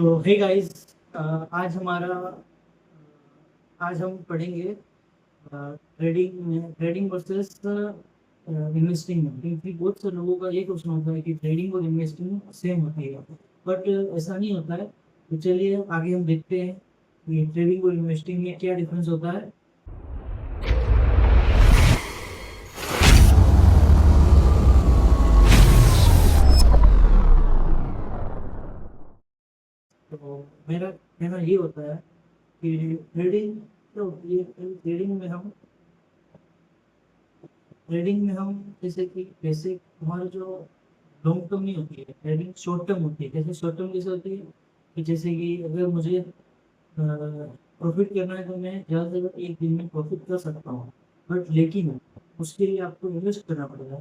तो hey guys, आज हमारा आज हम पढ़ेंगे ट्रेडिंग वर्सेस इन्वेस्टिंग में, क्योंकि बहुत से लोगों का ये क्वेश्चन होता है कि ट्रेडिंग और इन्वेस्टिंग सेम होती है। बट ऐसा नहीं होता है। तो चलिए आगे हम देखते हैं कि ट्रेडिंग और इन्वेस्टिंग में क्या डिफरेंस होता है। तो मेरा कहना ये होता है कि ट्रेडिंग जो होती है, ट्रेडिंग में हम जैसे कि बेसिक हमारे जो लॉन्ग टर्म नहीं होती है, ट्रेडिंग शॉर्ट टर्म होती है। जैसे शॉर्ट टर्म कैसे होती है कि जैसे कि अगर मुझे प्रॉफिट करना है तो मैं ज़्यादा से ज़्यादा एक दिन में प्रॉफिट कर सकता हूँ। बट लेकिन उसके लिए आपको इन्वेस्ट करना पड़ेगा।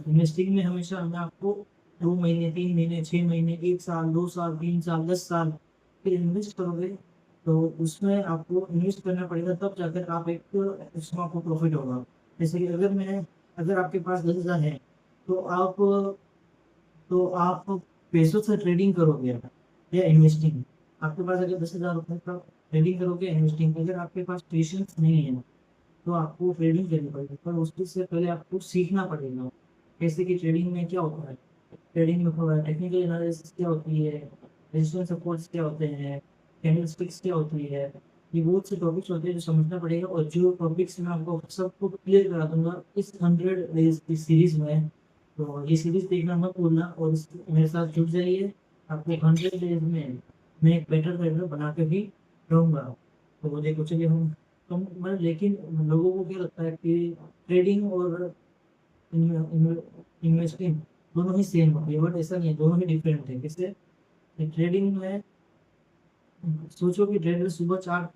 इन्वेस्टिंग में हमेशा हमें आपको 2 महीने, 3 महीने, 6 महीने, 1 साल, 2 साल, 3 साल, 10 साल फिर इन्वेस्ट करोगे। तो उसमें आपको इन्वेस्ट करना पड़ेगा, तब जाकर आप एक उसमें आपको प्रॉफिट होगा। जैसे कि अगर आपके पास 10,000 है तो आप पैसों से ट्रेडिंग करोगे या इन्वेस्टिंग। आपके पास अगर 10,000 रुपये का ट्रेडिंग करोगे, इन्वेस्टिंग, अगर आपके पास पेशेंस नहीं है तो आपको ट्रेडिंग करनी पड़ेगी। पर उसके से पहले आपको सीखना पड़ेगा कैसे कि ट्रेडिंग में क्या होता है। ट्रेडिंग में टेक्निकल एनालिसिस क्या होती है, रेजिस्टेंस सपोर्ट्स क्या होते हैं, कैंडलस्टिक्स क्या होती है। ये बहुत से टॉपिक्स होते हैं जो समझना पड़ेगा, और जो टॉपिक्स मैं आपको सबको क्लियर करा दूंगा इस 100 डेज की सीरीज में। तो ये सीरीज देखना मत भूलना, और मेरे साथ जुड़ जाइए। आपको 100 डेज में मैं एक बेटर ट्रेडर बना के भी रहूँगा। तो वो देखो, चलिए हम तो मतलब, लेकिन लोगों को क्या लगता है कि ट्रेडिंग और इन्वेस्टिंग दोनों ही सेम होती है। बट ऐसा नहीं है, दोनों ही डिफरेंट है। कैसे? ट्रेडिंग में सोचो कि ट्रेडर सुबह चार्ट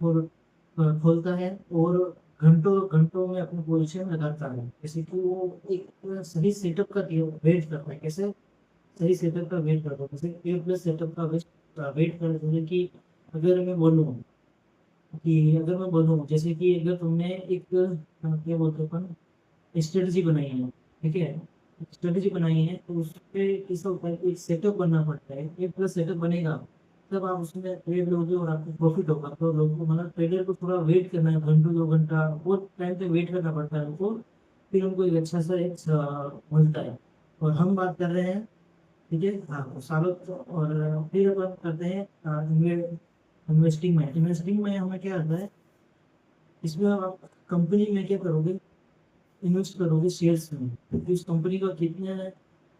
खोलता है और घंटों घंटों में अपनी पोजीशन लगाता है। जैसे कि वो एक सही सेटअप का वेट करता है। कैसे सही सेटअप का वेट करता है? जैसे ए प्लस सेटअप का वेट करता है। जैसे कि अगर मैं बोलूँ जैसे कि अगर तुमने एक क्या बोलते हैं अपन, स्ट्रेटजी बनाई है, ठीक है। स्ट्रेटजी बनाई है तो उस पे कैसा होता है, एक सेटअप बनना पड़ता है। एक प्लस सेटअप बनेगा तब आप उसमें ट्रेड लोगे और आपको प्रॉफिट होगा। तो लोगों को मतलब ट्रेडर को थोड़ा वेट करना है, घंटों 2 घंटा बहुत टाइम पे वेट करना पड़ता है उनको। फिर उनको एक अच्छा सा एक मिलता है। और हम बात कर रहे हैं, ठीक है, हाँ, सालों और फिर बात करते हैं इन्वेस्टिंग में हमें क्या आता है। इसमें आप कंपनी में क्या करोगे, इन्वेस्ट करोगे शेयर्स में, क्योंकि उस कंपनी का कितने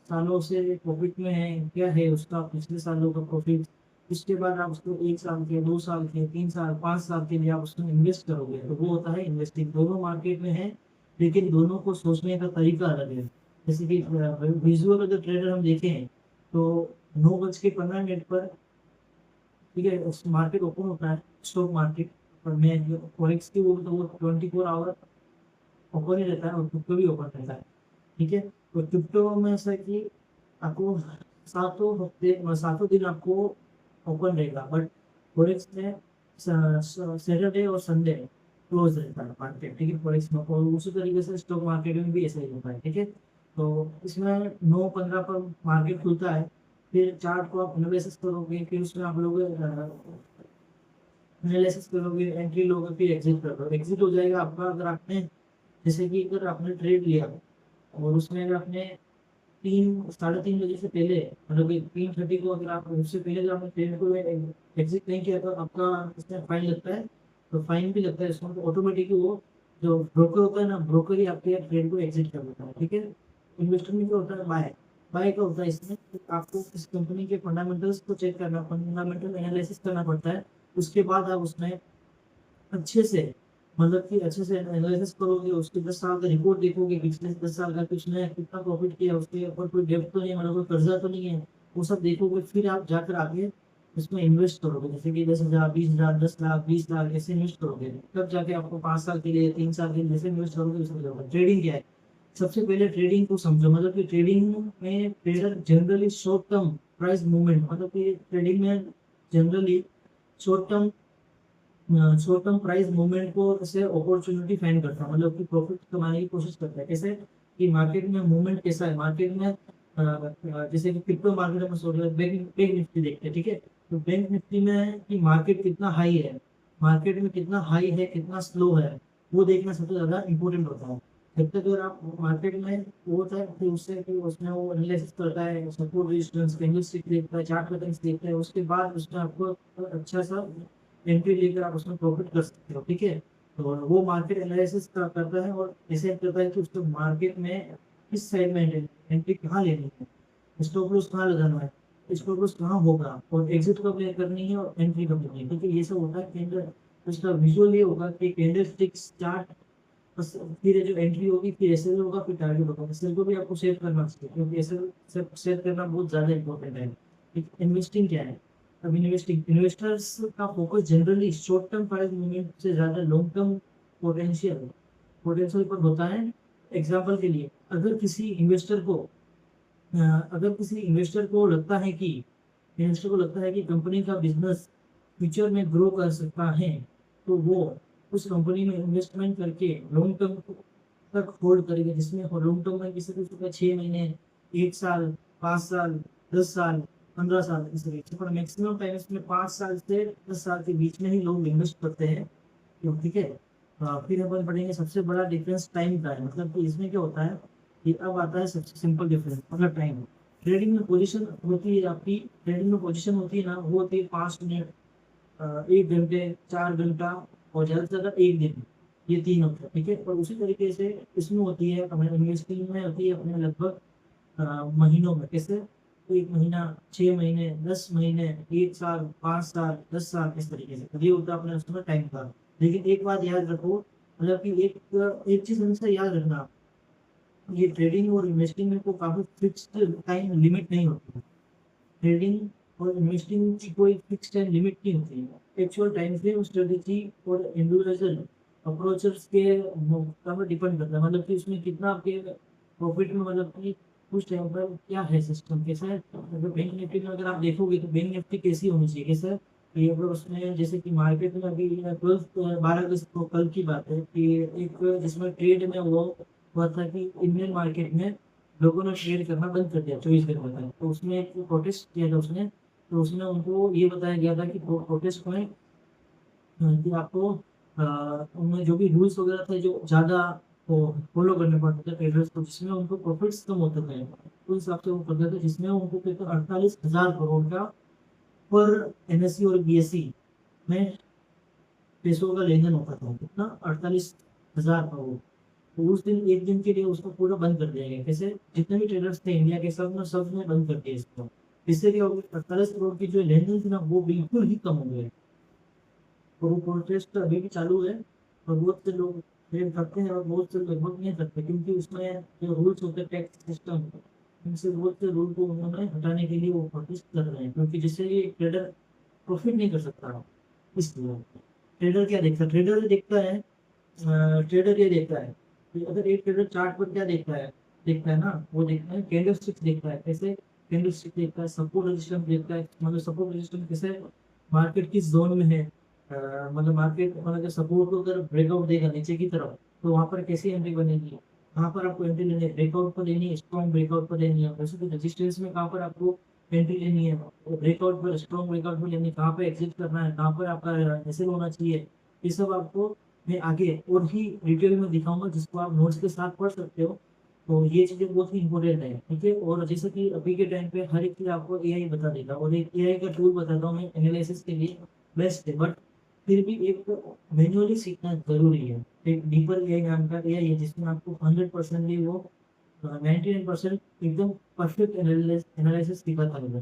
सालों से प्रॉफिट में है, क्या है उसका पिछले सालों का प्रॉफिट। उसके बाद आप उसको 1 साल के, 2 साल के, 3 साल, 5 साल के लिए आप उसमें इन्वेस्ट करोगे। तो वो होता है इन्वेस्टिंग। दोनों मार्केट में है, लेकिन दोनों को सोचने का तरीका अलग है। जैसे कि विजुअल अगर ट्रेडर हम देखें तो 9:15 पर, ठीक है, उस मार्केट ओपन होता है, स्टॉक मार्केट। पर मैं फॉरेक्स की बोलूँ तो वो 24 आवर ओपन ही रहता है, और क्रिप्टो भी ओपन रहता है, ठीक है। तो क्रिप्टो में ऐसा है कि आपको सातों दिन आपको ओपन रहेगा। बट फॉरेक्स में सैटरडे और संडे क्लोज रहता है मार्केट, ठीक है, फॉरेक्स में। और उसी तरीके से स्टॉक मार्केट में भी ऐसा ही होता है, ठीक है। तो इसमें 9:15 पर मार्केट खुलता है। फिर चार्ट को आप एनालिसिस करोगे, फिर उसमें आप लोग एनालिसिस करोगे, एंट्री लोगे, फिर एग्जिट करोगे। एग्जिट हो जाएगा आपका अगर आपने, जैसे कि अगर आपने ट्रेड लिया और उसमें अगर आपने 3, 3:30 बजे से पहले, मतलब कि 3:30 को अगर आप उससे पहले अगर आपने ट्रेड को एग्जिट नहीं किया तो आपका इसमें फाइन लगता है। तो फाइन भी लगता है इसमें, तो ऑटोमेटिकली वो जो ब्रोकर होता है ना, ब्रोकर ही आपके ट्रेड को एग्जिट कर देता है, ठीक है। इन्वेस्टर में क्या होता है, बाय बाय का होता है इसमें। तो आपको इस कंपनी के फंडामेंटल्स को चेक करना, फंडामेंटल एनालिसिस करना पड़ता है। उसके बाद आप उसमें अच्छे से, मतलब कि अच्छे से एनालिसिस करोगे, उसके 10 साल का रिपोर्ट देखोगे, पिछले 10 साल का किसने कितना प्रॉफिट किया, उसके ऊपर कोई डेब्ट तो नहीं है, मतलब कोई कर्जा तो नहीं है, वो सब देखोगे। फिर आप जाकर आगे उसमें इन्वेस्ट करोगे। जैसे कि 10,000, 20,000, 10 लाख, 20 लाख ऐसे इन्वेस्ट करोगे। तब जाके आपको 5 साल के लिए, 3 साल के लिए जैसे इन्वेस्ट करोगे वैसे होगा। ट्रेडिंग क्या है, सबसे पहले ट्रेडिंग को समझो। मतलब कि ट्रेडिंग में trader generally short term price movement, मतलब कि ट्रेडिंग में generally short term short term price movement को ऐसे अपॉर्चुनिटी फाइंड करता है, मतलब कि प्रॉफिट कमाने की कोशिश करता है। कैसे कि मार्केट में मूवमेंट कैसा है, मार्केट में जैसे कि क्रिप्टो मार्केट में सोच बैंक बैंक निफ्टी देखते हैं, ठीक है। तो बैंक निफ्टी में कि मार्केट कितना हाई है, मार्केट में कितना हाई है कितना स्लो है, वो देखना सबसे ज्यादा इम्पोर्टेंट होता है। जब तक अगर आप मार्केट में वो होता है फिर उससे फिर उसमें वो एनालिसिस करता है, सपोर्ट रेजिस्टेंस कैंडलस्टिक देखता है, चार्ट पैटर्न्स देखता है, उसके बाद उसमें आपको अच्छा सा एंट्री लेकर आप उसमें प्रॉफिट कर सकते हो, ठीक है। तो वो मार्केट एनालिसिस करता है और डिसाइड करता है कि उसको मार्केट में किस साइड में एंट्री कहाँ लेनी है, स्टॉप लॉस कहाँ लगाना है, स्टॉप लॉस कहाँ होगा, और एग्जिट कब करनी है और एंट्री कब करनी है, ठीक है। ये सब होता है कैंडल। उसका विजुअल ये होगा कि कैंडल स्टिक्स चार्ट, बस फिर ये जो एंट्री होगी फिर एसएल होगा फिर टारगेट होगा। एसएल को भी आपको सेव करना चाहिए क्योंकि एसएल सेव करना बहुत ज्यादा इंपॉर्टेंट है। इन्वेस्टिंग क्या है, अब इन्वेस्टिंग इन्वेस्टर्स का focus generally short term price movement से ज्यादा लॉन्ग टर्म पोटेंशियल पोटेंशियल पर होता है। एग्जाम्पल के लिए अगर किसी इन्वेस्टर को लगता है कि कंपनी का बिजनेस फ्यूचर में ग्रो कर सकता है, तो वो उस कंपनी में इन्वेस्टमेंट करके लॉन्ग टर्म तक होल्ड करेगा, जिसमें लॉन्ग टर्म में किसी किसी का 6 महीने, 1 साल, 5 साल, 10 साल, 15 साल इस तरीके से, पर मैक्सिमम टाइम इसमें 5 साल से 10 साल के बीच में ही लोग इन्वेस्ट करते हैं, क्यों, ठीक है। फिर अपन पढ़ेंगे सबसे बड़ा डिफरेंस टाइम का है, मतलब कि इसमें क्या होता है कि अब आता है सबसे सिंपल डिफरेंस, मतलब टाइम। ट्रेडिंग में पोजीशन होती है ना, वो होती है 5 मिनट, 1 घंटे, 4 घंटा, और ज्यादा से ज्यादा एक दिन, ये तीन होते हैं, ठीक है। और उसी तरीके से इसमें होती है हमारे इन्वेस्टिंग में होती है अपने लगभग महीनों में, कैसे, 1 महीना, 6 महीने, 10 महीने, 1 साल, 5 साल, 10 साल, इस तरीके से, तो ये होता है अपने उसमें टाइम का। लेकिन एक बात याद रखो, मतलब कि एक चीज हमेशा याद रखना, ये ट्रेडिंग और इन्वेस्टिंग में को काफी फिक्स्ड टाइम लिमिट नहीं होती। ट्रेडिंग और इन्वेस्टिंग की कोई फिक्स टाइम लिमिट नहीं होती है। एक्चुअल टाइम फ्रेम स्ट्रेटेजी और इंडिविजुअल अप्रोचर्स के पर डिपेंड करता है, मतलब कि उसमें कितना आपके प्रॉफिट में, मतलब कि उस टाइम पर क्या है सिस्टम कैसा है। अगर बैंक निफ्टी में अगर आप देखोगे तो बैंक निफ्टी कैसी होनी चाहिए, कैसा कि अगर उसमें जैसे कि मार्केट में अभी 12 अगस्त को कल की बात है कि एक जिसमें ट्रेड में वो हुआ था कि इंडियन मार्केट में लोगों ने ट्रेड करना बंद कर दिया 24 घंटे तक, तो उसमें एक प्रोटेस्ट किया था उसने। तो उसमें उनको ये बताया गया था कि प्रोटेस्ट में कि आपको उनमें जो भी रूल्स वगैरह थे जो ज्यादा फॉलो करने पड़ते थे ट्रेडर्स को, जिसमें उनको प्रॉफिट्स कम होते थे, उस हिसाब से वो करते थे, जिसमें उनको कहते 48,000 करोड़ का पर एनएससी और बीएससी में पैसों का लेन देन होता था, कितना, 48,000 करोड़। तो उस दिन एक दिन के लिए उसको पूरा बंद कर दिया गया, कैसे, जितने भी ट्रेडर्स थे इंडिया के सब ने बंद कर दिया इसको। इससे क्या हो गया, 48 करोड़ की जो लेन देन थी ना वो बिल्कुल ही कम हो गए। और वो प्रोटेस्ट अभी भी चालू है, और बहुत से लोग ट्रेड करते हैं और बहुत से लगभग नहीं करते, क्योंकि उसमें जो रूल्स होते हैं टैक्स सिस्टम, उनसे बहुत से रूल को उन्होंने हटाने के लिए वो प्रोटेस्ट कर रहे हैं, क्योंकि जिससे ये ट्रेडर प्रॉफिट नहीं कर सकता। इसलिए ट्रेडर ये देखता है कि अगर एक ट्रेडर चार्ट पर क्या देखता है ना, वो देखता है कैंडल स्टिक्स देखता है, कैसे कैंडल स्टिक देखता है, सपोर्ट रेजिस्टेंस देखता है, मतलब सपोर्ट रेजिस्टेंस कैसे, मार्केट किस जोन में है, मतलब मार्केट मतलब अगर सपोर्ट को अगर ब्रेकआउट देगा नीचे की तरफ तो वहां पर कैसी एंट्री बनेगी, वहां पर आपको एंट्री लेनी है, ब्रेकआउट पर लेनी है, स्ट्रॉन्ग ब्रेकआउट पर लेनी है, वैसे तो रेजिस्टेंस में कहाँ पर आपको एंट्री लेनी है, ब्रेकआउट पर, स्ट्रॉन्ग ब्रेकआउट पर लेनी है, कहाँ पर एग्जिट करना है, कहाँ पर आपका एसएल होना चाहिए, ये सब आपको मैं आगे और ही डिटेल में दिखाऊंगा, जिसको आप नोट्स के साथ पढ़ सकते हो। तो ये चीजें बहुत ही इंपॉर्टेंट है, ठीक है। और जैसे कि अभी के टाइम पे हर एक चीज आपको एआई बता देगा, और एक एआई का टूल बताता हूँ मैं एनालिसिस के लिए, बेस्ट है, बट फिर भी एक मैन्युअली सीखना जरूरी है। एक डीपर एआई नाम का एआई है जिसमें आपको 100% भी वो 99% एकदम परफेक्ट एनालिसिस सिखाता है।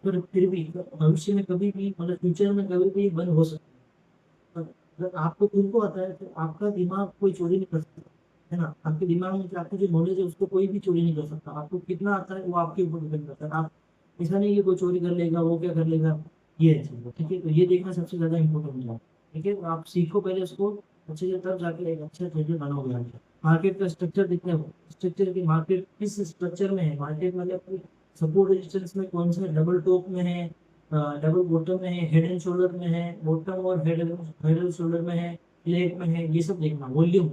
पर फिर भी भविष्य में कभी भी, मतलब फ्यूचर में कभी भी बंद हो सकता है। अगर आपको खुद को आता है तो आपका दिमाग कोई चोरी नहीं कर सकता, है ना। आपके दिमाग में आपकी जो नॉलेज है उसको कोई भी चोरी नहीं कर सकता। आपको कितना आता है वो आपके ऊपर डिपेंड करता है। आप ऐसा नहीं कि कोई चोरी कर लेगा, वो क्या कर लेगा, ये है चीज़, ठीक है। तो ये देखना सबसे ज्यादा इम्पोर्टेंट है, ठीक है। तो आप सीखो पहले उसको अच्छे से, तब जाके एक अच्छा ट्रेडर बनोगे आगे। मार्केट का स्ट्रक्चर देखना है, स्ट्रक्चर की मार्केट किस स्ट्रक्चर में है, मार्केट मतलब सपोर्ट रेजिस्टेंस में कौन से डबल टॉप में है, डबल बॉटम में है, हेड एंड शोल्डर में है, बॉटम और हेड एंड शोल्डर में है, प्लेट में है, ये सब देखना। वॉल्यूम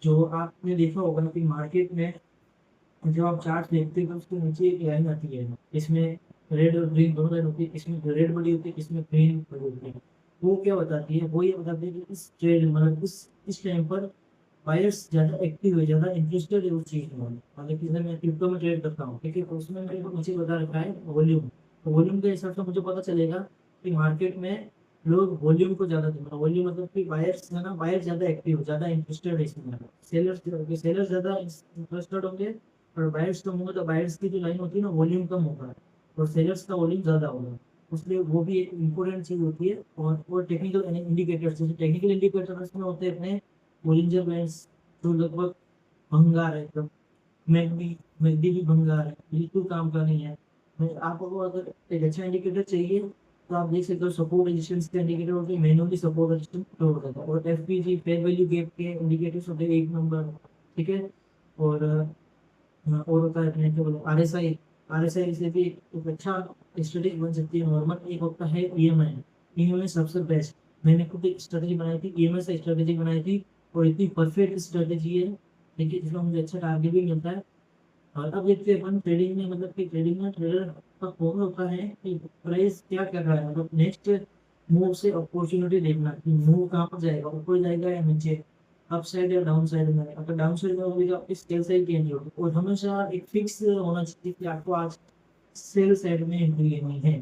जो आपने देखा होगा कि मार्केट में और जब आप चार्ट देखते हैं तो उसके नीचे एक लाइन आती है, इसमें रेड और ग्रीन दोनों लाइन होती है, इसमें रेड बड़ी होती है, इसमें ग्रीन बड़ी होती है। वो क्या बताती है, वो ये बताती है कि इस ट्रेड मतलब इस टाइम पर बायर्स ज़्यादा एक्टिव है, ज़्यादा इंटरेस्टेड है उस चीज़ में। मतलब कि जैसे मैं क्रिप्टो में ट्रेड करता हूँ, ठीक है, तो उसमें मेरे को नीचे बता रखा है वॉल्यूम। तो वॉल्यूम के हिसाब से मुझे पता चलेगा कि मार्केट में लोग वॉल्यूम को ज़्यादा देंगे। वॉल्यूम मतलब कि बायर्स है ना, बायर्स ज़्यादा एक्टिव, ज़्यादा इंटरेस्टेड है इसमें। सेलर्स सेलर्स ज़्यादा इंटरेस्टेड होंगे और बायर्स कम होंगे, तो बायर्स की जो लाइन होती है ना, वॉल्यूम कम होगा और सेलर्स का वॉल्यूम ज़्यादा होगा। इसलिए वो भी एक इम्पोर्टेंट चीज़ होती है। और टेक्निकल इंडिकेटर्स, जैसे टेक्निकल इंडिकेटर्स में होते हैं अपने बोलिंजर बैंड्स, जो लगभग भंगार है एकदम। मैगडी मैगडी भी भंगार है, बिल्कुल काम का नहीं है। मैं आपको अगर एक अच्छा इंडिकेटर चाहिए तो आप देख सकते हो सपोर्ट रेजिस्टेंस के इंडिकेटर होते हैं, मैनुअली सपोर्ट रेजिस्टेंस शो होता था। और एफपीजी फेयर वैल्यू गैप के इंडिकेटर्स होते हैं 1 नंबर, ठीक है। और और होता है अपने क्या बोलो आरएसआई। आरएसआई से भी एक अच्छा स्ट्रेटेजी बन सकती है नॉर्मल। एक होता है ईएमआई। ईएमआई सबसे बेस्ट। मैंने खुद एक स्ट्रेटेजी बनाई थी, ईएमआई से स्ट्रेटेजी बनाई थी, और इतनी परफेक्ट स्ट्रेटेजी है, देखिए जिसमें मुझे अच्छा टारगेट भी मिलता है। और अब देखते हैं अपन ट्रेडिंग में, मतलब कि ट्रेडिंग में ट्रेडर का कौन होता है कि प्राइस क्या कर रहा है, मतलब नेक्स्ट मूव से अपॉर्चुनिटी देखना कि मूव कहाँ पर जाएगा, ऊपर जाएगा या नीचे, अप साइड या डाउन साइड में। अगर डाउन साइड में होगी तो आपकी सेल साइड चेंज होगी। और हमेशा एक फिक्स होना चाहिए कि आपको आज सेल साइड में एंट्री लेनी है।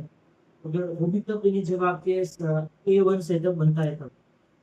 अगर वो भी तब लेनी जब आपके A1 सेटअप बनता है, तब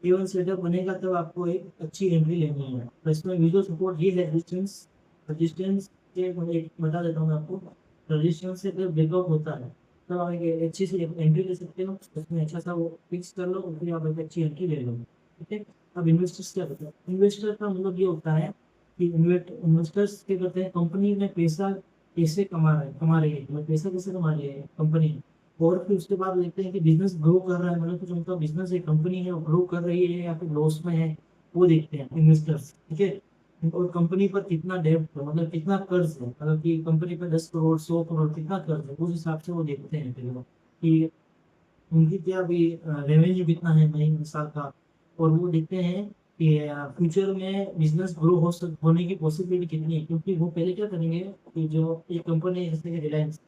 A1 सेटअप बनेगा तब आपको एक अच्छी एंट्री लेनी है। तो इसमें विजुअल सपोर्ट ये है, रेजिस्टेंस। रेजिस्टेंस के मैं एक बता देता हूँ आपको। रेजिस्टेंस से जब ब्रेकआउट होता है तब आप एक अच्छी सी एंट्री ले सकते हो, उसमें अच्छा सा वो फिक्स कर लो और फिर आप एक अच्छी एंट्री ले लो, ठीक है। अब इन्वेस्टर्स क्या करते हैं, इन्वेस्टर का मतलब ये होता है कि इन्वेस्टर्स क्या करते हैं, कंपनी में पैसा कैसे कमा रही है, मतलब पैसा कैसे कमा रही है कंपनी। और फिर उसके बाद देखते हैं कि बिजनेस ग्रो कर रहा है, मतलब कुछ उनका बिजनेस है, कंपनी है, वो ग्रो कर रही है या फिर लॉस में है, वो देखते हैं इन्वेस्टर्स, ठीक है। और कंपनी पर कितना डेब्ट है, मतलब कितना कर्ज है, मतलब कि कंपनी पर 10 करोड़ 100 करोड़ कितना कर्ज है, उस हिसाब से वो देखते हैं फिर वो कि उनकी क्या भी रेवेन्यू कितना है महीने साल का। और वो देखते हैं कि फ्यूचर में बिजनेस ग्रो होने की पॉसिबिलिटी कितनी है। क्योंकि वो पहले क्या करेंगे कि जो एक कंपनी है जैसे कि रिलायंस,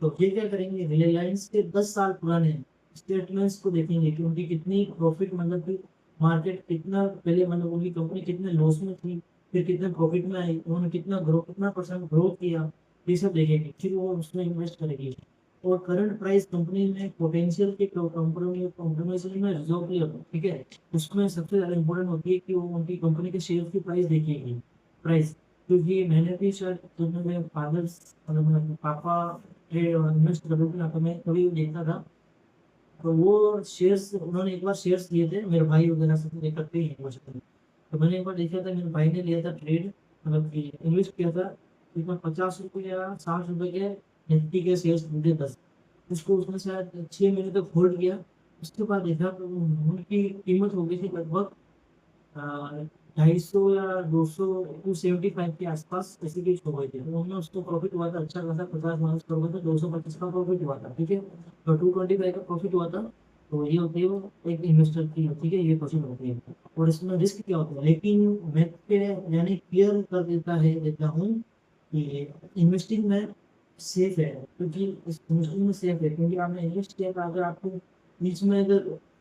तो ये क्या करेंगे, रिलायंस के 10 साल पुराने स्टेटमेंट्स को देखेंगे कि उनकी कितनी प्रॉफिट, मतलब कि मार्केट कितना पहले, मतलब उनकी कंपनी कितने लॉस में थी, फिर कितने प्रॉफिट में आई, उन्होंने कितना परसेंट ग्रोथ किया, ये सब देखेंगे, फिर वो उसमें इन्वेस्ट करेंगे। और करंट प्राइस कंपनी में पोटेंशियल के कंपनी में रिजर्व की होता है, ठीक है। उसमें सबसे ज़्यादा इम्पोर्टेंट होती है कि वो उनकी कंपनी के शेयर की प्राइस देखेगी, प्राइस। क्योंकि मैंने भी शायद जब मेरे फादर्स, मतलब मेरे पापा ट्रेड और इन्वेस्ट करते थे ना, तो मैं कभी देखता था। तो वो शेयर्स उन्होंने एक बार शेयर्स लिए थे, मेरे भाई वगैरह सब ये करते ही हैं इन्वेस्ट करते। तो मैंने एक बार देखा था, मेरे भाई ने लिया था ट्रेड, मतलब कि इन्वेस्ट किया था। एक बार 50 रुपये या 60 रुपये के निफ्टी के शेयर्स खरीदे 10। उसको उसने शायद 6 महीने तक होल्ड किया। उसके बाद देखा तो उनकी कीमत हो गई थी लगभग 250 या 200, 275 के आसपास ऐसी कुछ हो गई थी। तो उन्होंने उसको प्रॉफिट हुआ था अच्छा खासा, 50 माइनस करोगे तो 225 का प्रॉफिट हुआ था, ठीक है। तो 225 का प्रॉफिट हुआ था। तो ये होती है वो एक इन्वेस्टर की, ठीक है, ये क्वेश्चन होती है। और इसमें रिस्क क्या होता है, लेकिन मैं पे यानी क्लियर कर देता हूँ कि इन्वेस्टिंग में सेफ है। क्योंकि इस इन्वेस्टिंग में सेफ है, क्योंकि आपने इन्वेस्ट किया था, अगर आपको बीच में अगर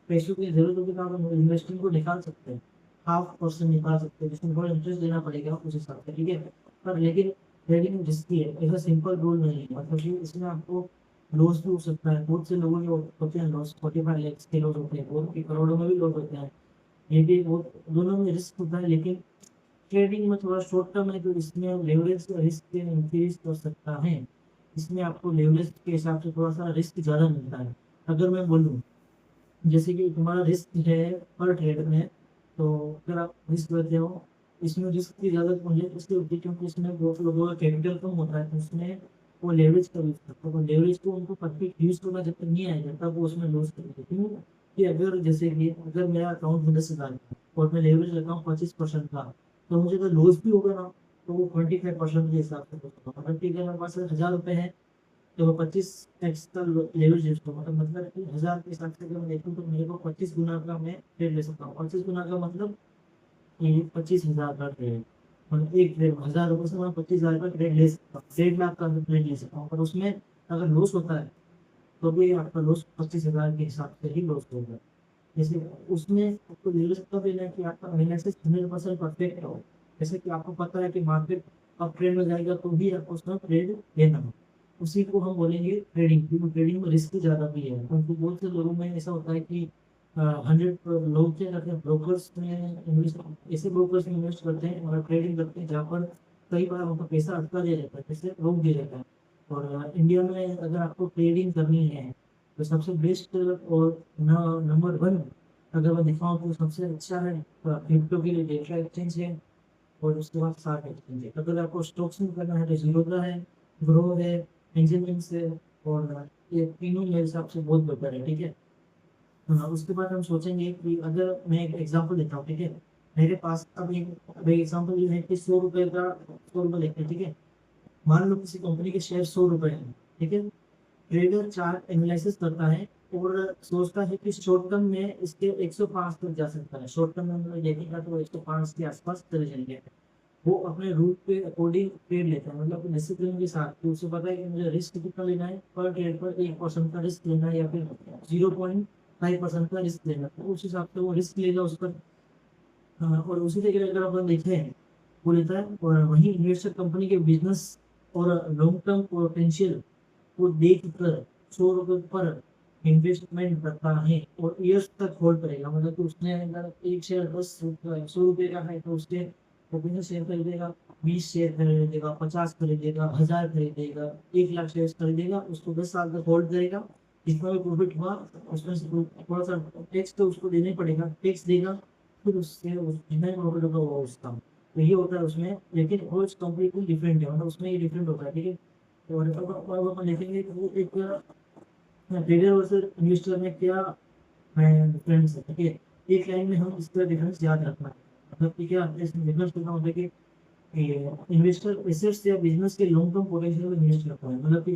पैसों की जरूरत होगी तो आप इन्वेस्टिंग को निकाल सकते हैं, 0.5% निकाल सकते हैं, जिसमें थोड़ा इंटरेस्ट देना पड़ेगा उस हिसाब से, ठीक है। पर लेकिन ट्रेडिंग रिस्की है, ऐसा सिंपल रूल नहीं है, मतलब कि इसमें आपको लॉस भी हो सकता है। बहुत से लोगों के होते हैं लॉस, 45 लाख के लॉस होते हैं, बहुत के करोड़ों में भी लॉस होते हैं। ये भी वो दोनों में रिस्क होता है। लेकिन ट्रेडिंग में थोड़ा शॉर्ट टर्म है, तो इसमें लेवरेज रिस्क इंक्रीज कर सकता है। इसमें आपको लेवरेज के हिसाब से थोड़ा सा रिस्क ज़्यादा मिलता है। अगर मैं बोलूँ जैसे कि तुम्हारा रिस्क है पर ट्रेड में, तो अगर आप रिस्क लेते हो, इसमें रिस्क की ज़्यादा मुझे इसलिए होती है क्योंकि इसमें बहुत लोगों का कैपिटल कम होता है, तो उसमें वो लेवरेज का यूज़ करते हैं। तो लेवरेज को उनको परफेक्ट यूज़ करना जब तक नहीं आएगा तब वो उसमें लॉस करेंगे। क्यों कि अगर जैसे कि अगर मेरा अकाउंट में 10,000 है और मैं लेवरेज रखा हूँ 25% का, तो मुझे अगर लॉस भी होगा ना, तो वो 25% के हिसाब से होगा। अगर ठीक है मेरे पास 1,000 रुपये है, तो वो 25x का लेवरेज यूज करूँ, मतलब कि 1,000 के हिसाब से अगर मैं देखूँ तो मेरे को 25 गुना का मैं ट्रेड ले सकता हूँ। 25 गुना का मतलब ये 25,000 का ट्रेड, मतलब एक ट्रेड 1000 रुपये से मैं 25,000 का ट्रेड ले सकता हूँ, 1.5 लाख का ट्रेड ले सकता हूँ, पर उसमें अगर लॉस होता है तो भी आपका लॉस 25,000 के हिसाब से ही लॉस होगा। जैसे उसमें आपको रियलिस्टिक भी है कि आपका एनालिसिस 100% परफेक्ट हो। जैसे कि आपको पता है कि मार्केट अब ट्रेंड में जाएगा तो भी आपको उसमें ट्रेड लेना हो, उसी को हम बोलेंगे ट्रेडिंग, क्योंकि ट्रेडिंग में रिस्क ज़्यादा भी है, क्योंकि बहुत से लोगों में ऐसा होता है कि 100 लोग क्या करते हैं, ब्रोकर्स में इन्वेस्ट, ऐसे ब्रोकर्स में इन्वेस्ट करते हैं और ट्रेडिंग करते हैं जहाँ पर कई बार उनका पैसा अटका दिया जाता है, जैसे रोक दिया जाता है। और इंडिया में अगर आपको ट्रेडिंग करनी है तो सबसे बेस्ट और नंबर वन अगर मैं दिखाऊँ तो सबसे अच्छा है क्रिप्टो के लिए डेटा एक्सचेंज है, और उसके बाद सार्क एक्सचेंज है। अगर आपको स्टॉक्स में करना है तो जीरोधा है, ग्रो है, एंजल विंग्स है, और ये तीनों मेरे हिसाब से बहुत बेटर है, ठीक है। हाँ, उसके बाद हम सोचेंगे कि अगर मैं एक एग्जांपल देता हूँ, ठीक है। मेरे पास अब एग्जांपल ये है कि 100 रुपये का, 100 रुपये लेते हैं, ठीक है। मान लो किसी कंपनी के शेयर 100 रुपये हैं, ठीक है। ट्रेडर चार्ट एनालिसिस करता है और सोचता है कि शॉर्ट टर्म में इसके 105 तक जा सकता है, शॉर्ट टर्म में मतलब देखेगा तो 105 के आसपास चले जाएंगे। वो अपने रूट के अकॉर्डिंग ट्रेड लेता है, मतलब डिसिप्लिन के साथ, तो उसे पता है कि मुझे रिस्क कितना लेना है, पर ट्रेड पर 1% का रिस्क लेना है या फिर 0.5% का रिस्क लेना है, तो उस हिसाब से वो रिस्क लेगा उस पर। और उसी तरीके से अगर अपन देखें, वो लेता है और वही इन्वेस्टर कंपनी के बिजनेस और लॉन्ग टर्म पोटेंशियल को देख कर 100 रुपये पर इन्वेस्टमेंट करता है और ईयर्स तक होल्ड करेगा। मतलब कि उसने अगर एक शेयर 100 रुपये का है तो उसके वो बिजनेस शेयर खरीदेगा, 20 शेयर खरीदेगा, 50 खरीदेगा, 1000 खरीदेगा, 1 लाख शेयर खरीदेगा, उसको 10 साल तक होल्ड करेगा। जितना भी प्रॉफिट हुआ उसमें से थोड़ा सा टैक्स तो उसको देना ही पड़ेगा, टैक्स देगा, फिर उससे जितना भी प्रॉफिट होगा वो उसका। तो ये होता है उसमें, लेकिन वो कंप्लीटली डिफरेंट है, मतलब उसमें ये डिफरेंट होता है, ठीक है। और अब अपन देखेंगे कि वो एक ट्रेडर वर्सेस इन्वेस्टर में क्या डिफरेंस है, ठीक है। एक लाइन में हम इसका डिफरेंस याद रखना है, मतलब कि क्या इसमें डिफरेंस करना होता है कि इन्वेस्टर एसेट्स या बिजनेस के लॉन्ग टर्म पोटेंशियल में इन्वेस्ट करता है, मतलब कि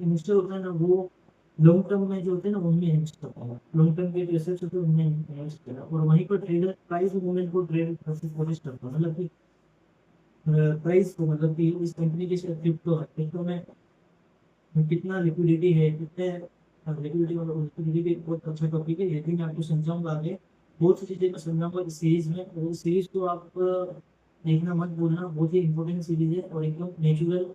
इन्वेस्टर होता है ना वो लॉन्ग टर्म में जो होते हैं ना उनमें इन्वेस्ट करता है, लॉन्ग टर्म के जो एसेट्स होते हैं उनमें इन्वेस्ट करता है, और वहीं पर ट्रेडर प्राइस मूवमेंट को ट्रेड कोशिश करता है, मतलब कि प्राइस को, मतलब कि इस कंपनी के क्रिप्टो है, क्रिप्टो में कितना लिक्विडिटी है, कितने लिक्विडिटी, मतलब लिक्विडिटी बहुत अच्छा टॉपिक है, ये भी मैं आपको समझाऊंगा आगे। बहुत सी चीज़ें मैं समझाऊंगा इस सीरीज में, और इस सीरीज को आप देखना मत भूलना, बहुत ही इंपॉर्टेंट सीरीज है और एकदम नेचुरल।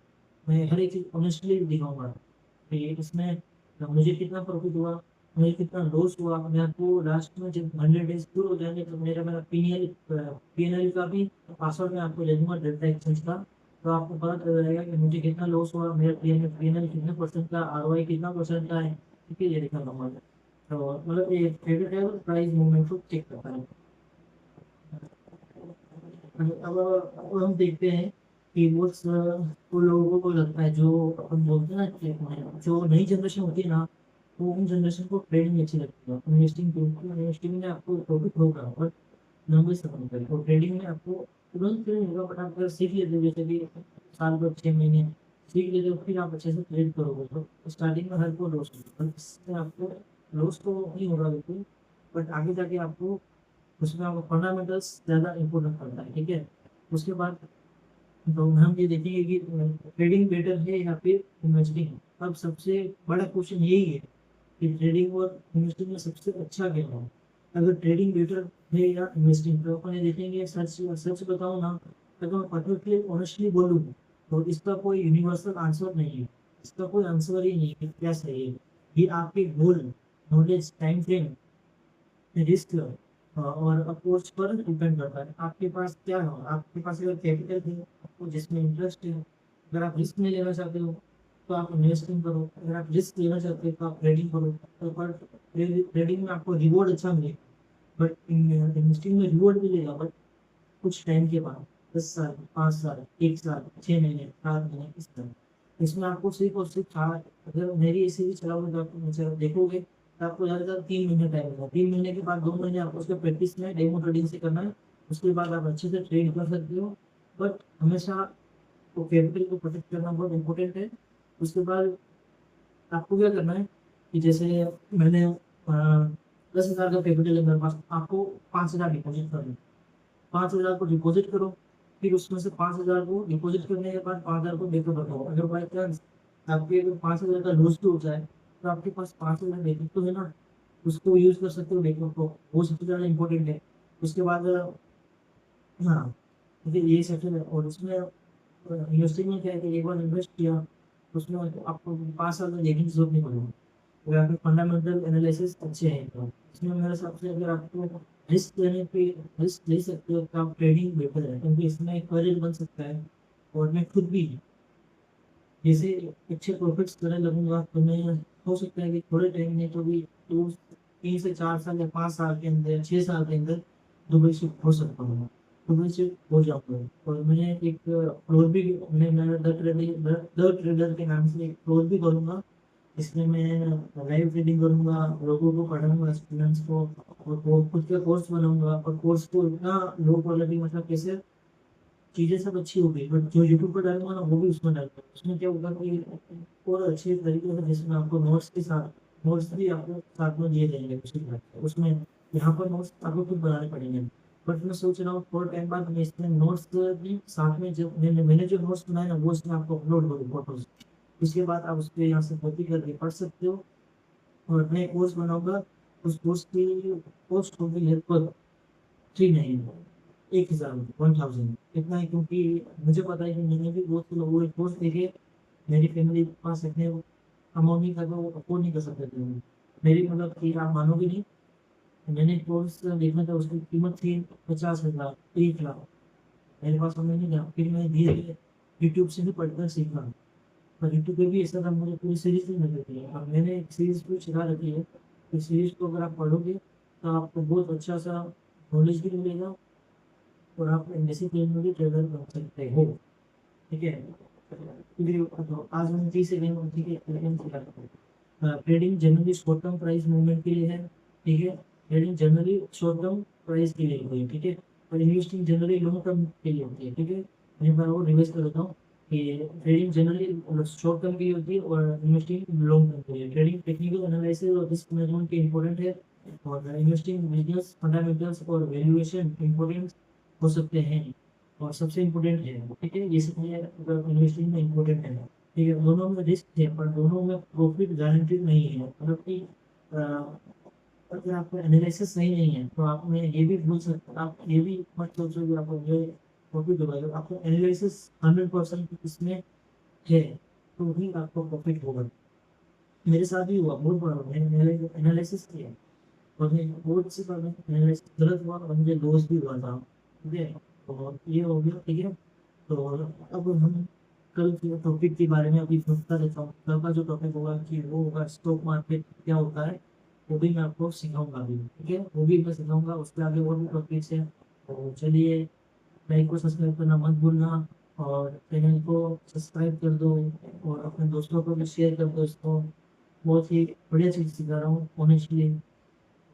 मैं हर एक चीज़ ऑनेस्टली दिखाऊंगा, तो ये इसमें मुझे कितना प्रॉफिट हुआ, मुझे कितना लॉस हुआ, मैं आपको लास्ट में जब 100 डेज पूरे हो जाएंगे तो मेरा मेरा पीएनएल का भी पासवर्ड मैं आपको दे दूंगा डेल्टा एक्सचेंज का। तो आपको पता चल जाएगा कि मुझे कितना लॉस हुआ, मेरा पीएनएल कितने परसेंट का, आरओआई कितना परसेंट का है, ठीक है, ये देखना होगा। तो मतलब ये फेवरेट है प्राइस मूवमेंट को चेक करता है। अब हम देखते हैं कि वो लोगों को लगता है, जो अपन बोलते हैं ना कि जो नई जनरेशन होती है ना, वो उन जनरेशन को ट्रेडिंग अच्छी लगती है, इन्वेस्टिंग, क्योंकि इन्वेस्टिंग में आपको प्रॉफिट होगा और लंबे समय तक, और ट्रेडिंग में आपको तुरंत ट्रेड होगा, बट आप अगर सीख लेते हो, जैसे कि साल भर 6 महीने सीख लेते हो, फिर आप अच्छे से ट्रेड करोगे तो स्टार्टिंग में हर को लॉस होगा, पर इससे आपको लॉस तो नहीं होगा बिल्कुल, बट आगे जाके आपको उसमें आपको फंडामेंटल्स ज़्यादा इम्पोर्टेंट पड़ता है, ठीक है। उसके बाद तो हम ये देखेंगे कि ट्रेडिंग बेटर है या फिर इन्वेस्टिंग। अब सबसे बड़ा क्वेश्चन यही है कि ट्रेडिंग और इन्वेस्टिंग में सबसे अच्छा क्या है। अगर ट्रेडिंग बेटर है या इन्वेस्टिंग, तो अपन ये देखेंगे, सच सच बताऊं ना, अगर मैं परफेक्टली ऑनेस्टली बोलूँ तो इसका कोई यूनिवर्सल आंसर नहीं है, इसका कोई आंसर ही नहीं है कि क्या सही है। ये आपके गोल, नॉलेज, टाइम फ्रेम, रिस्क और अप्रोच पर डिपेंड करता है। आपके पास क्या है, आपके पास अगर कैपिटल है, आपको जिसमें इंटरेस्ट है, अगर आप रिस्क नहीं लेना चाहते हो तो आप इन्वेस्टिंग करो, अगर आप रिस्क लेना चाहते हो तो आप ट्रेडिंग करो। तो पर ट्रेडिंग में आपको रिवॉर्ड अच्छा मिलेगा, बट इन्वेस्टिंग में रिवॉर्ड मिलेगा बट कुछ टाइम के बाद, 10 साल, 5 साल, 1 साल, 6 महीने, 7 महीने, इस तरह। इसमें आपको सिर्फ और सिर्फ अगर मेरी ऐसे ही चलाओगे तो आपको मुझे देखोगे तो आपको ज़्यादा 3 महीने टाइम होगा, 3 महीने के बाद 2 महीने आपको उसके प्रैक्टिस में डेमो ट्रेडिंग से करना है, उसके बाद आप अच्छे से ट्रेड कर सकते हो। बट हमेशा वो कैपिटल को प्रोटेक्ट करना बहुत इंपॉर्टेंट है। उसके बाद आपको क्या करना है कि जैसे मैंने 10,000 का कैपिटल है मेरे पास, आपको 5,000 डिपॉजिट करना है। 5,000 को डिपॉजिट करो, फिर उसमें से 5,000 को डिपॉजिट करने के बाद 5,000 को बैकअप रखो। अगर बाई चांस आपके अगर 5,000 का लॉस भी हो जाए तो आपके पास 5,000 बैकअप तो है ना, उसको यूज कर सकते हो बैकअप को, वो सबसे ज़्यादा इम्पोर्टेंट है। उसके बाद हाँ, देखिए ये सबसे, और उसमें इन्वेस्टिंग में क्या है कि एक बार इन्वेस्ट किया तो उसमें आपको 5 साल तक देखने की जरूरत नहीं पड़ेगी, अगर आपके फंडामेंटल एनालिसिस अच्छे हैं तो। इसमें मेरे हिसाब से अगर आपको रिस्क लेने पे रिस्क ले सकते हो तो आप ट्रेडिंग बेटर है, क्योंकि इसमें एक करियर बन सकता है। और मैं खुद भी जैसे अच्छे प्रॉफिट्स करने लगूंगा तो मैं, हो सकता है कि थोड़े टाइम में तो भी 2 3 से 4 साल या 5 साल के अंदर 6 साल के अंदर दुबई शिफ्ट हो सकता हूँ, दुबई शिफ्ट हो जाऊंगा। और मैंने एक फ्लोर भी, मैं द ट्रेडर के नाम से एक फ्लोर भी करूँगा, इसमें मैं लाइव ट्रेडिंग करूँगा, लोगों को पढ़ाऊंगा, स्टूडेंट्स को, और वो खुद का कोर्स बनाऊंगा। और कोर्स को इतना लो क्वालिटी, मतलब कैसे चीजें सब अच्छी हो गई, बट जो यूट्यूब पर डालूंगा ना वो भी उसमें डालूंगा। उसमें क्या होगा कि और अच्छे तरीके से, जिसमें आपको नोट्स के साथ नोट्स भी आपको साथ में दिए जाएंगे उसी तरह से। उसमें यहाँ पर नोट्स आपको खुद बनाने पड़ेंगे, बट मैं सोच रहा हूँ थोड़ा टाइम बाद मैं इसमें नोट्स भी साथ में, जो मैंने जो नोट्स बनाए ना वो इसमें आपको अपलोड करूँ फोटोज। उसके बाद आप उस पर यहाँ से कॉपी करके पढ़ सकते हो। और अपने कोर्स बनाऊंगा, उस कोर्स की कॉस्ट होगी लगभग 1,000 इतना ही, क्योंकि मुझे पता है कि मैंने भी बहुत से लोगों के कोर्स देखे, मेरी फैमिली के पास इतने अमाउंट नहीं था, तो वो अफोर्ड नहीं कर सकते थे। मेरी मतलब कि आप मानोगे नहीं, मैंने कोर्स देखा था उसकी कीमत थी 50,000, 1 लाख। मेरे पास समय नहीं था, फिर मैं धीरे धीरे यूट्यूब से भी पढ़कर सीखा। पर यूट्यूब पे भी ऐसा था, मुझे पूरी सीरीज नहीं मिल रही है। अब मैंने एक सीरीज को सिखा रखी है, तो सीरीज को अगर आप पढ़ोगे तो आपको बहुत अच्छा सा नॉलेज भी मिलेगा, और आप ऐसे फील्ड में भी ट्रेवल कर सकते हो। ठीक है, आज हम 30 सेकेंड, ठीक है, trading generally short term price movement के लिए है। ठीक है, trading generally short term price के लिए होती है। ठीक है, और इन्वेस्टिंग जनरली लॉन्ग टर्म के लिए होती है। ठीक है, मैं एक बार और रिवाइज कर देता हूँ कि ट्रेडिंग जनरली शॉर्ट टर्म के लिए होती है और इन्वेस्टिंग लॉन्ग टर्म के लिए। ट्रेडिंग टेक्निकल एनालिसिस और रिस्क मैनेजमेंट के इंपॉर्टेंट है, और इन्वेस्टिंग बिजनेस फंडामेंटल्स और वैल्यूएशन इंपॉर्टेंट हो सकते हैं, और सबसे इम्पोर्टेंट है। ठीक है, ये सब ये इन्वेस्टिंग में इम्पोर्टेंट है। ठीक है, दोनों में रिस्क है पर दोनों में प्रॉफिट गारंटीड नहीं है, मतलब कि अगर आपका एनालिसिस सही नहीं है तो आप में ये भी भूल सकते, आप ये भी मत सोचो कि आपको ये प्रॉफिट होगा। अगर आपको एनालिसिस 100% इसमें है तो ही आपको प्रॉफिट होगा। मेरे साथ भी हुआ बहुत बार, मैंने एनालिसिस किया और मैं बहुत सी बार एनालिसिस गलत हुआ और मुझे लॉस भी हुआ था। ठीक है, और ये हो गया। ठीक है, तो अब हम कल के टॉपिक के बारे में अभी सोचता रहता हूँ, कल का जो टॉपिक होगा कि वो होगा स्टॉक मार्केट क्या होता है, वो भी मैं आपको सिखाऊंगा अभी। ठीक है, वो भी मैं सिखाऊंगा, उसके आगे और भी टॉपिक्स है। तो चलिए, लाइक को सब्सक्राइब करना मत भूलना, और चैनल को सब्सक्राइब कर दो, और अपने दोस्तों को भी शेयर कर दो इसको। बहुत ही बढ़िया चीज़ सिखा रहा हूँ ऑनेस्टली।